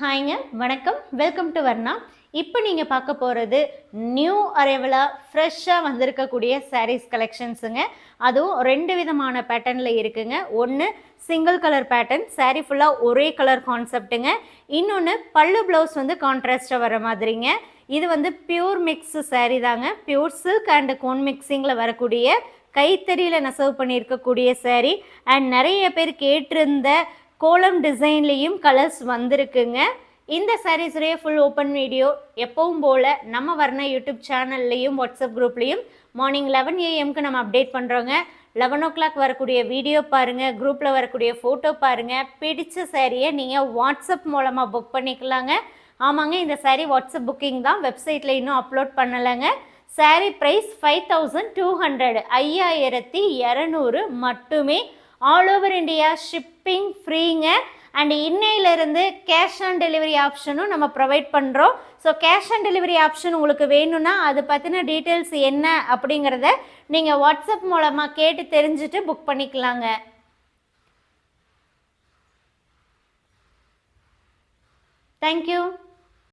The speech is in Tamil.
ஹாய்ங்க, வணக்கம். Welcome to Varna. இப்போ நீங்கள் பார்க்க போகிறது நியூ அரைவலாக ஃப்ரெஷ்ஷாக வந்திருக்கக்கூடிய சாரீஸ் கலெக்ஷன்ஸுங்க. அதுவும் 2 விதமான பேட்டர்னில் இருக்குங்க. ஒன்று சிங்கிள் கலர் பேட்டர்ன், சாரீ ஃபுல்லாக ஒரே கலர் கான்செப்ட்டுங்க. இன்னொன்று பல்லு ப்ளவுஸ் வந்து கான்ட்ராஸ்ட்டாக வர மாதிரிங்க. இது வந்து பியூர் மிக்ஸ் சாரீ தாங்க. பியூர் சில்க் அண்ட் கோன் மிக்சிங்கில் வரக்கூடிய கைத்தறியில் நெசவு பண்ணியிருக்கக்கூடிய சாரீ. அண்ட் நிறைய பேர் கேட்டிருந்த கோலம் டிசைன்லேயும் கலர்ஸ் வந்திருக்குங்க. இந்த சாரீஸுடைய ஃபுல் ஓப்பன் வீடியோ எப்பவும் போல் நம்ம வர்ணா யூடியூப் சேனல்லையும் வாட்ஸ்அப் குரூப்லேயும் மார்னிங் 11 AM நம்ம அப்டேட் பண்ணுறோங்க. 11 o'clock வரக்கூடிய வீடியோ பாருங்கள், குரூப்பில் வரக்கூடிய ஃபோட்டோ பாருங்கள். பிடிச்ச சாரியை நீங்கள் வாட்ஸ்அப் மூலமாக புக் பண்ணிக்கலாங்க. ஆமாங்க, இந்த சாரீ வாட்ஸ்அப் புக்கிங் தான், வெப்சைட்டில் இன்னும் அப்லோட் பண்ணலைங்க. சாரீ ப்ரைஸ் 5200, 5200 மட்டுமே. ஆல் ஓவர் இந்தியா ஷிப்பிங் ஃப்ரீங்க. அண்ட் இன்னையிலிருந்து கேஷ் ஆன் டெலிவரி ஆப்ஷனும் நம்ம ப்ரொவைட் பண்ணுறோம். So cash on delivery option உங்களுக்கு வேணும்னா அது பற்றின டீட்டெயில்ஸ் என்ன அப்படிங்கிறத நீங்கள் வாட்ஸ்அப் மூலமாக கேட்டு தெரிஞ்சுட்டு புக் பண்ணிக்கலாங்க. தேங்க்யூ.